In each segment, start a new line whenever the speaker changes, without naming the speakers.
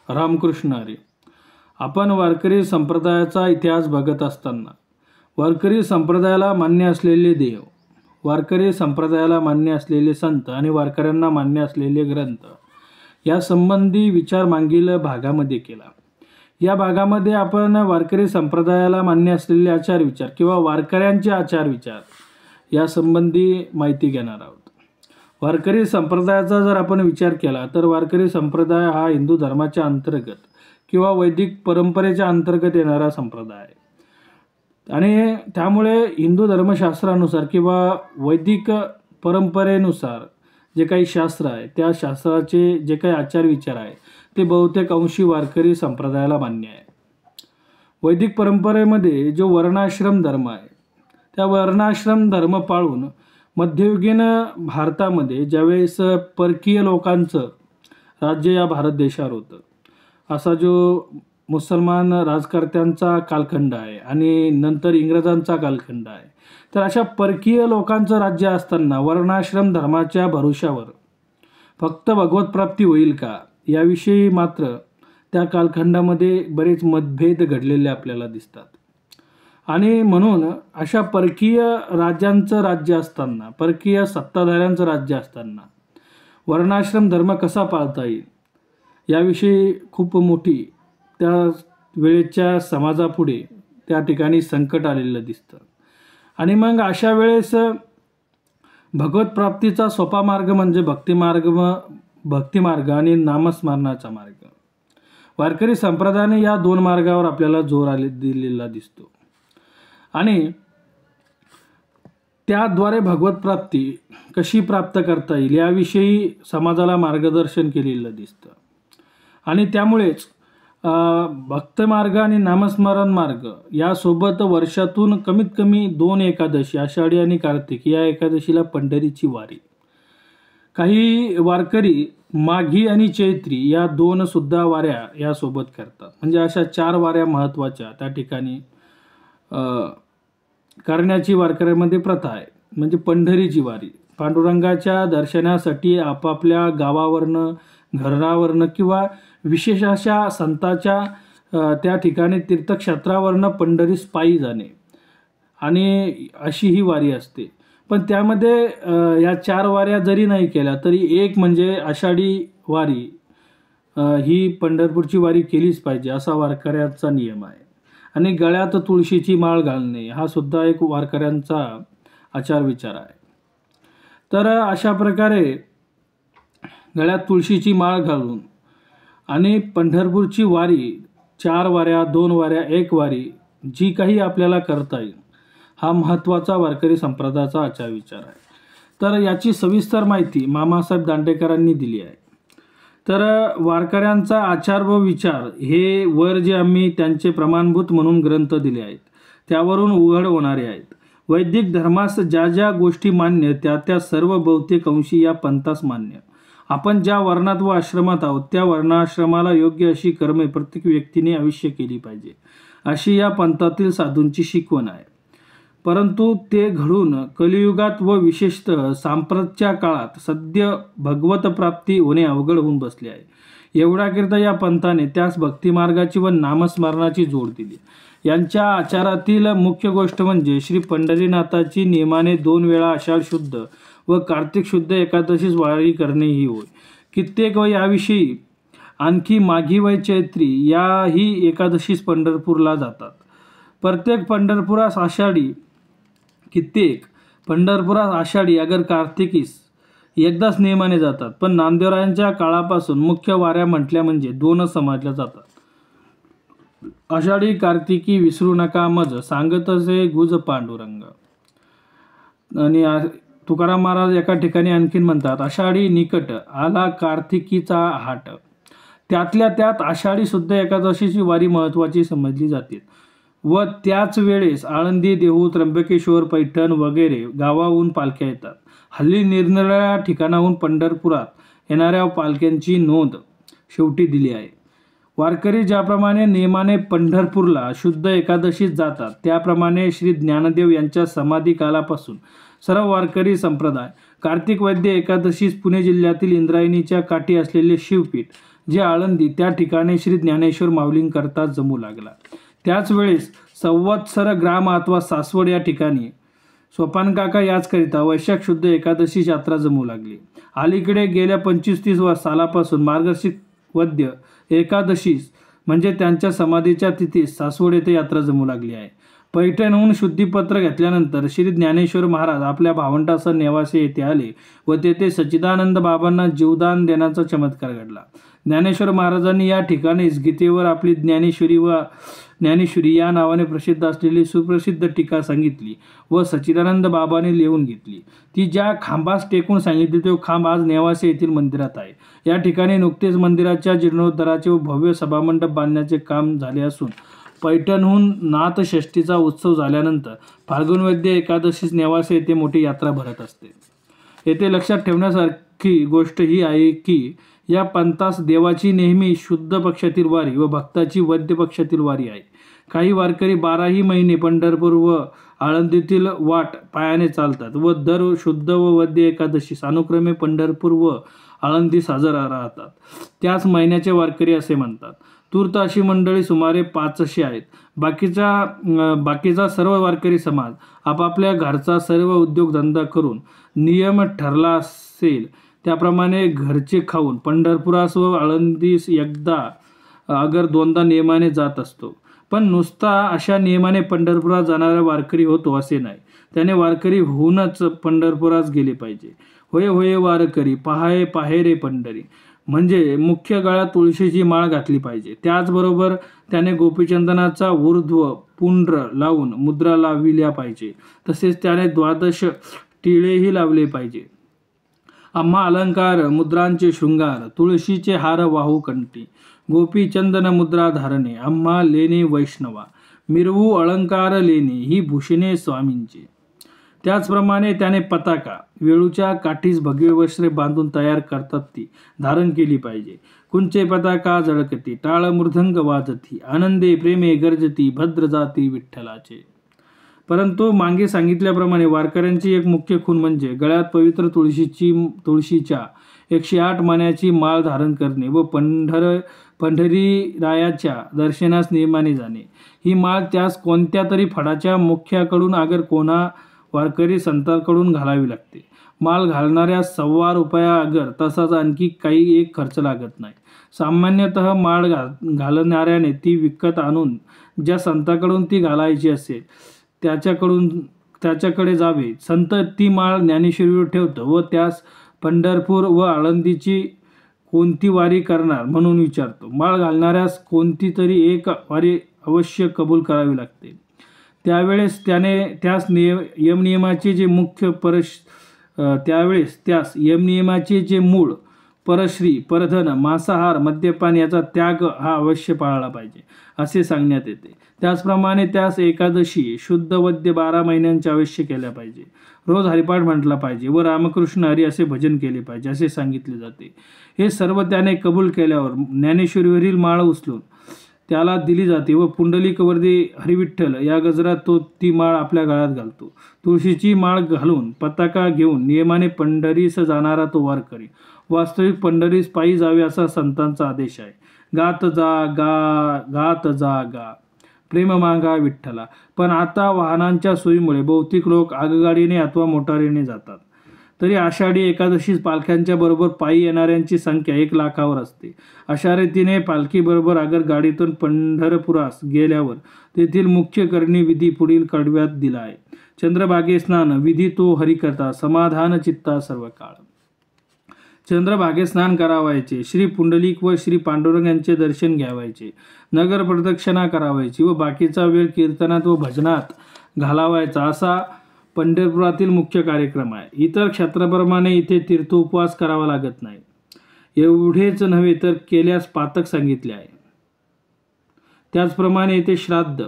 रामकृष्ण हरी. आपण वारकरी संप्रदायाचा इतिहास बघत असताना वारकरी संप्रदायाला मान्य असलेले देव, वारकरी संप्रदायाला मान्य असलेले संत आणि वारकऱ्यांना मान्य असलेले ग्रंथ या संबंधी विचार मागील भागामध्ये केला. या भागामध्ये आपण वारकरी संप्रदायाला मान्य असलेले आचार विचार किंवा वारकऱ्यांचे आचार विचार या संबंधी माहिती घेणार आहोत. वारकरी संप्रदायाचा जर आपण विचार केला तर वारकरी संप्रदाय हा हिंदू धर्माच्या अंतर्गत किंवा वैदिक परंपरेच्या अंतर्गत येणारा संप्रदाय आहे. आणि त्यामुळे हिंदू धर्मशास्त्रानुसार किंवा वैदिक परंपरेनुसार जे काही शास्त्र आहे त्या शास्त्राचे जे काही आचार विचार आहे ते बहुतेक अंशी वारकरी संप्रदायाला मान्य आहे. वैदिक परंपरेमध्ये जो वर्णाश्रम धर्म आहे त्या वर्णाश्रम धर्म पाळून मध्ययुगीन भारतामध्ये ज्यावेळेस परकीय लोकांचं राज्य या भारत देशावर होतं, असा जो मुसलमान राजकर्त्यांचा कालखंड आहे आणि नंतर इंग्रजांचा कालखंड आहे, तर अशा परकीय लोकांचं राज्य असताना वर्णाश्रम धर्माच्या भरोशावर फक्त भगवत प्राप्ती होईल का याविषयी मात्र त्या कालखंडामध्ये बरेच मतभेद घडलेले आपल्याला दिसतात. आणि म्हणून अशा परकीय राजांचं राज्य असताना, परकीय सत्ताधाऱ्यांचं राज्य असताना वर्णाश्रम धर्म कसा पाळता येईल याविषयी खूप मोठी त्या वेळेच्या समाजापुढे त्या ठिकाणी संकट आलेलं दिसतं. आणि मग अशा वेळेस भगवत प्राप्तीचा सोपा मार्ग म्हणजे भक्तिमार्ग आणि नामस्मरणाचा मार्ग. वारकरी संप्रदायाने या दोन मार्गावर आपल्याला जोर दिलेला दिसतो आणि त्याद्वारे भगवत प्राप्ती कशी प्राप्त करता येईल याविषयी समाजाला मार्गदर्शन केलेलं दिसतं. आणि त्यामुळेच भक्तमार्ग आणि नामस्मरण मार्ग यासोबत वर्षातून कमीत कमी 2 एकादशी, आषाढी आणि कार्तिक या एकादशीला पंढरीची वारी. काही वारकरी माघी आणि चैत्री या 2 सुद्धा वाऱ्या यासोबत करतात. म्हणजे अशा 4 वाऱ्या महत्त्वाच्या त्या ठिकाणी करण्याची वारकऱ्यांमध्ये प्रथा आहे. म्हणजे पंढरीची वारी, पांडुरंगाच्या दर्शनासाठी आपापल्या गावावरनं, घरावरनं किंवा विशेष अशा संताच्या त्या ठिकाणी तीर्थक्षेत्रावरनं पंढरीस पायी जाणे आणि अशी ही वारी असते. पण त्यामध्ये या 4 वाऱ्या जरी नाही केल्या तरी एक म्हणजे आषाढी वारी ही पंढरपूरची वारी केलीच पाहिजे असा वारकऱ्यांचा नियम आहे. आणि गळ्यात तुळशीची माळ घालणे हा सुद्धा एक वारकऱ्यांचा आचार विचार आहे. तर अशा प्रकारे गळ्यात तुळशीची माळ घालून आणि पंढरपूरची वारी 4 वाऱ्या, 2 वाऱ्या, 1 वारी जी काही आपल्याला करता येईल हा महत्त्वाचा वारकरी संप्रदायाचा आचार विचार आहे. तर याची सविस्तर माहिती मामासाहेब दांडेकरांनी दिली आहे. तर वारकऱ्यांचा आचार व विचार हे वर जे आम्ही त्यांचे प्रमाणभूत म्हणून ग्रंथ दिले आहेत त्यावरून उघड होणारे आहेत. वैदिक धर्मास ज्या ज्या गोष्टी मान्य त्या सर्व बहुतेक अंशी या पंथास मान्य. आपण ज्या वर्णात व आश्रमात आहोत त्या वर्णाश्रमाला योग्य अशी कर्मे प्रत्येक व्यक्तीने अवश्य केली पाहिजे अशी या पंथातील साधूंची शिकवण आहे. परंतु ते घडून कलियुगात व विशेषतः सांप्रतच्या काळात सद्य भगवत प्राप्ती होणे अवघड होऊन बसले आहे. एवढ्याकरिता या पंथाने त्यास भक्तिमार्गाची व नामस्मरणाची जोड दिली. यांच्या आचारातील मुख्य गोष्ट म्हणजे श्री पंढरीनाथाची नियमाने 2 वेळा आषाढ शुद्ध व कार्तिक शुद्ध एकादशीस वारी करणे ही होय. कित्येक व याविषयी आणखी माघी व चैत्री याही एकादशीस पंढरपूरला जातात. प्रत्येक पंढरपुरास आषाढी, कित्येक पंढरपुरात आषाढी अगर कार्तिकीस एकदाच नियमाने जातात. पण नामदेवरायांच्या काळापासून मुख्य वाऱ्या म्हटल्या म्हणजे 2 समजल्या जातात. आषाढी कार्तिकी विसरू नका मज सांगत असे गुज पांडुरंग. आणि तुकाराम महाराज एका ठिकाणी आणखीन म्हणतात, आषाढी निकट आला कार्तिकीचा हाट. त्यातल्या त्यात आषाढी शुद्ध एकादशीची वारी महत्त्वाची समजली जाते व त्याच वेळेस आळंदी, देहू, त्र्यंबकेश्वर, पैठण वगैरे गावाहून पालख्या येतात. हल्ली निरनिराळ्या ठिकाणाहून पंढरपुरात येणाऱ्या पालख्यांची नोंद शेवटी दिली आहे. वारकरी ज्याप्रमाणे नियमाने पंढरपूरला शुद्ध एकादशीत जातात त्याप्रमाणे श्री ज्ञानदेव यांच्या समाधी कालापासून सर्व वारकरी संप्रदाय कार्तिक वैद्य एकादशीस पुणे जिल्ह्यातील इंद्रायणीच्या काठी असलेले शिवपीठ जे आळंदी त्या ठिकाणी श्री ज्ञानेश्वर माऊलींकरता जमू लागला. त्याच वेळेस संवत्सर ग्राम अथवा सासवड या ठिकाणी सोपानकाका याचकरिता वैशाख शुद्ध एकादशी यात्रा जमू लागली. अलीकडे गेल्या 25-30 सालापासून मार्गशीर्ष वद्य एकादशीस म्हणजे त्यांच्या समाधीच्या तिथीस सासवड येथे यात्रा जमू लागली आहे. पैठणहून शुद्धीपत्र घेतल्यानंतर श्री ज्ञानेश्वर महाराज आपल्या भावंडासह नेवासे येथे आले व तेथे सच्चिदानंद बाबांना जीवदान देण्याचा चमत्कार घडला. ज्ञानेश्वर महाराजांनी या ठिकाणीच गीतेवर आपली ज्ञानेश्वरी या नावाने प्रसिद्ध असलेली सुप्रसिद्ध टीका सांगितली व सच्चिदानंद बाबांनी लिहून घेतली. ती ज्या खांबास टेकून सांगितली तो खांब आज नेवासे येथील मंदिरात आहे. या ठिकाणी नुकतेच मंदिराच्या जीर्णोद्धाराचे व भव्य सभामंडप बांधण्याचे काम झाले असून पैठणहून नाथषष्ठीचा उत्सव झाल्यानंतर फाल्गुन वद्य एकादशीस नेवासे येथे मोठी यात्रा भरत असते. येथे लक्षात ठेवण्यासारखी गोष्ट ही आहे की या पंथास देवाची नेहमी शुद्ध पक्षातील वारी व भक्ताची वद्य पक्षातील वारी आहे. काही वारकरी 12ही महिने पंढरपूर व आळंदीतील वाट पायाने चालतात व दर शुद्ध व वद्य एकादशीस अनुक्रमे पंढरपूर व आळंदीस हजर राहतात. त्याच महिन्याचे वारकरी असे म्हणतात. तूर्त अशी मंडळी सुमारे 500 आहेत. बाकीचा सर्व वारकरी समाज आपापल्या घरचा सर्व उद्योगधंदा करून नियम ठरला असेल त्याप्रमाणे घरचे खाऊन पंढरपुरास व आळंदीस एकदा अगर दोनदा नियमाने जात असतो. पण नुसता अशा नियमाने पंढरपुरात जाणारा वारकरी होतो असे नाही. त्याने वारकरी होऊनच पंढरपुरास गेले पाहिजे. होय होय वारकरी पाहाय पाहे रे पंढरी म्हणजे मुख्य गळ्यात तुळशीची माळ घातली पाहिजे. त्याचबरोबर त्याने गोपीचंदनाचा ऊर्ध्व पुंड्र लावून मुद्रा लाविल्या पाहिजे. तसेच त्याने 12 टिळेही लावले पाहिजे. आम्हा अलंकार मुद्रांचे शृंगार तुळशीचे हार वाहू कंठी गोपीचंदन मुद्रा धारणे आम्हा लेणे वैष्णवा मिरवू अलंकार लेणे ही भूषणे स्वामींची. त्याचप्रमाणे त्याने पताका वेळूच्या काठीस भगवे वस्त्रे बांधून तयार करतात ती धारण केली पाहिजे. कुंचे पताका झळकती टाळ मृदंग वाजती आनंदे प्रेमे गर्जती भद्र जाती विठ्ठलाचे. परंतु मागे सांगितल्याप्रमाणे वारकऱ्यांची एक मुख्य खूण म्हणजे गळ्यात पवित्र तुळशीच्या 108 मान्याची माळ धारण करणे व पंढरीरायाच्या दर्शनास नियमाने जाणे. ही माळ त्यास कोणत्या तरी फडाच्या मुख्याकडून अगर कोणा वारकरी संतांकडून घालावी लागते. माळ घालणाऱ्या ₹1.25 अगर तसाच आणखी काही एक खर्च लागत नाही. सामान्यतः माळ घालणाऱ्याने ती विकत आणून ज्या संतांकडून ती घालायची असेल त्याच्याकडे जावे. संत ती माळ ज्ञानेश्वरीवर ठेवतो व त्यास पंढरपूर व आळंदीची कोणती वारी करणार म्हणून विचारतो. माळ घालणाऱ्यास कोणती तरी एक वारी अवश्य कबूल करावी लागते. त्यावेळेस त्यास यमनियमाचे जे मूळ परश्री परधन मांसाहार मद्यपान याचा त्याग हा अवश्य पाळला पाहिजे असे सांगण्यात येते. त्याचप्रमाणे त्यास एकादशी शुद्ध वद्य 12 महिन्यांच्या अवश्य केल्या पाहिजे. रोज हरिपाठ म्हटला पाहिजे व रामकृष्ण हरी असे भजन केले पाहिजे असे सांगितले जाते. हे सर्व त्याने कबूल केल्यावर ज्ञानेश्वरीवरील माळ उचलून त्याला दिली जाते व पुंडलिकवर्दी हरिविठ्ठल या गजरात तो ती माळ आपल्या गळ्यात घालतो. तुळशीची माळ घालून पताका घेऊन नियमाने पंढरीस जाणारा तो वारकरी वास्तविक पंढरीस पायी जावे असा संतांचा आदेश आहे. गात जा गा प्रेम मागा विठ्ठला. पण आता वाहनांच्या सोयीमुळे बहुतेक लोक आगगाडीने अथवा मोटारीने जातात. तरी आषाढी एकादशीस पालख्यांच्या बरोबर पायी येणाऱ्यांची संख्या 1 लाखावर असते. अशा रीतीने पालखीबरोबर अगर गाडीतून पंढरपुरास गेल्यावर तेथील मुख्य करणी विधी पुढील कडव्यात दिला आहे. चंद्रभागे स्नान विधी तो हरिकथा समाधान चित्ता सर्व काळ. चंद्रभागे स्नान करावायचे. श्री पुंडलिक व श्री पांडुरंग यांचे दर्शन घ्यावायचे. नगर प्रदक्षिणा करावायची व बाकीचा वेळ कीर्तनात व भजनात घालावायचा असा पंढरपुरातील मुख्य कार्यक्रम आहे. इतर क्षेत्राप्रमाणे इथे तीर्थोपवास करावा लागत नाही. एवढेच नव्हे तर केल्यास पातक सांगितले आहे. त्याचप्रमाणे इथे श्राद्ध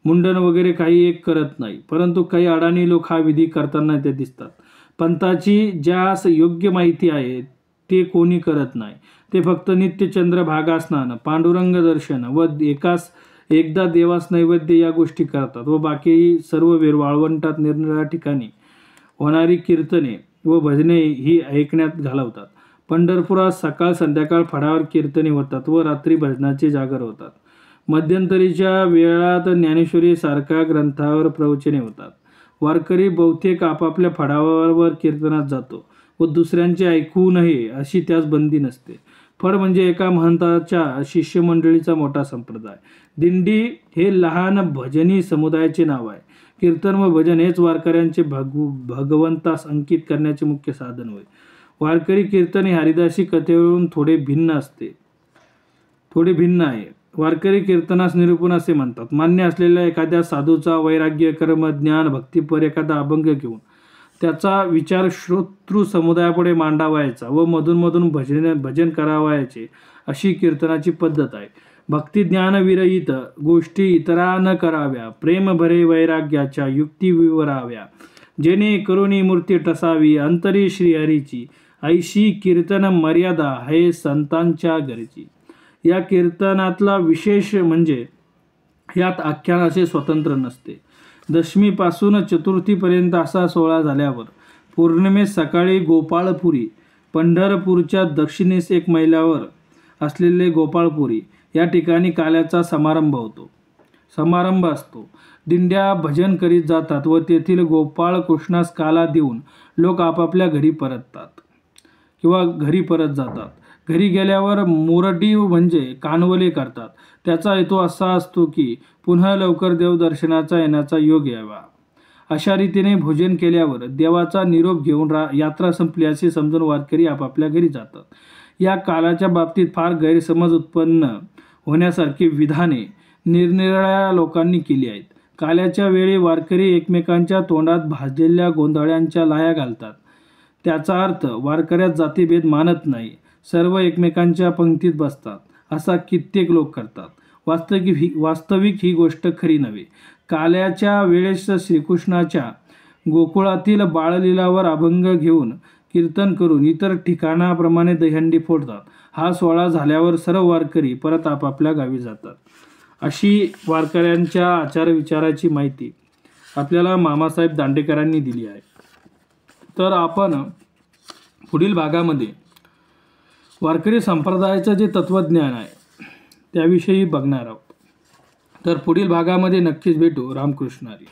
मुंडन वगैरे काही एक करत नाही. परंतु काही अडाणी लोक हा विधी करताना ते दिसतात. पंथाची ज्यास योग्य माहिती आहे ते कोणी करत नाही. ते फक्त नित्य चंद्रभागा स्नान पांडुरंग दर्शन व एकदा देवास नैवेद्य या गोष्टी करतात व बाकी सर्व वेळ वाळवंटात निरनिराळ्या ठिकाणी होणारी कीर्तने व भजने ही ऐकण्यात घालवतात. पंढरपुरात सकाळ संध्याकाळ फडावर कीर्तने होतात व रात्री भजनाचे जागर होतात. मध्यंतरीच्या वेळात ज्ञानेश्वरी सारख्या ग्रंथावर प्रवचने होतात. वारकरी बहुतेक आपापल्या फडावर कीर्तनात जातो व दुसऱ्यांचे ऐकू नये अशी त्यास बंदी नसते. फड म्हणजे एका महंताच्या शिष्यमंडळीचा मोठा संप्रदाय. दिंडी हे लहान भजनी समुदायाचे नाव आहे. कीर्तन व भजन हेच वारकऱ्यांचे भगवंतास अंकित करण्याचे मुख्य साधन होय. वारकरी कीर्तन हे हरिदासी कथेवरून थोडे भिन्न आहे. वारकरी कीर्तनास निरूपण असे म्हणतात. मान्य असलेल्या एखाद्या साधूचा वैराग्य, कर्म, ज्ञान, भक्तीपर एखादा अभंग घेऊन त्याचा विचार श्रोतृ समुदायापुढे मांडावायचा व मधून भजन करावायचे अशी कीर्तनाची पद्धत आहे. भक्ती ज्ञान विरहित गोष्टी इतरा न कराव्या, प्रेम भरे वैराग्याच्या युक्ती विवराव्या, जेणे करुणी मूर्ती टसावी अंतरी श्रीहरीची, ऐशी कीर्तन मर्यादा हे संतांच्या घरची. या कीर्तनातला विशेष म्हणजे यात आख्यान असे स्वतंत्र नसते. दशमीपासून चतुर्थीपर्यंत असा सोहळा झाल्यावर पौर्णिमेस सकाळी गोपाळपुरी, पंढरपूरच्या दक्षिणेस 1 मैलावर असलेले गोपाळपुरी या ठिकाणी काल्याचा समारंभ असतो. दिंड्या भजन करीत जातात व तेथील गोपाळ कृष्णास काला देऊन लोक आपापल्या घरी परत जातात. घरी गेल्यावर मुरडी म्हणजे कानवले करतात. त्याचा हेतू असा असतो की पुन्हा लवकर देवदर्शनाचा येण्याचा योग यावा. अशा रीतीने भोजन केल्यावर देवाचा निरोप घेऊन यात्रा संपली असे समजून वारकरी आपापल्या घरी जातात. या कालाच्या बाबतीत फार गैरसमज उत्पन्न होण्यासारखी विधाने निरनिराळ्या लोकांनी केली आहेत. काल्याच्या वेळी वारकरी एकमेकांच्या तोंडात भाजलेल्या गोंधळ्यांच्या लाह्या घालतात. त्याचा अर्थ वारकऱ्यात जातीभेद मानत नाही, सर्व एकमेकांच्या पंक्तीत बसतात असा कित्येक लोक करतात. वास्तविक ही गोष्ट खरी नव्हे. काल्याच्या वेळेस श्रीकृष्णाच्या गोकुळातील बाळलीलावर अभंग घेऊन कीर्तन करून इतर ठिकाणाप्रमाणे दहीहंडी फोडतात. हा सोहळा झाल्यावर सर्व वारकरी परत आपापल्या गावी जातात. अशी वारकऱ्यांच्या आचारविचाराची माहिती आपल्याला मामासाहेब दांडेकरांनी दिली आहे. तर आपण पुढील भागामध्ये वारकरी संप्रदायाचं जे तत्त्वज्ञान आहे त्याविषयी बघणार आहोत. तर पुढील भागामध्ये नक्कीच भेटू. रामकृष्ण हरी.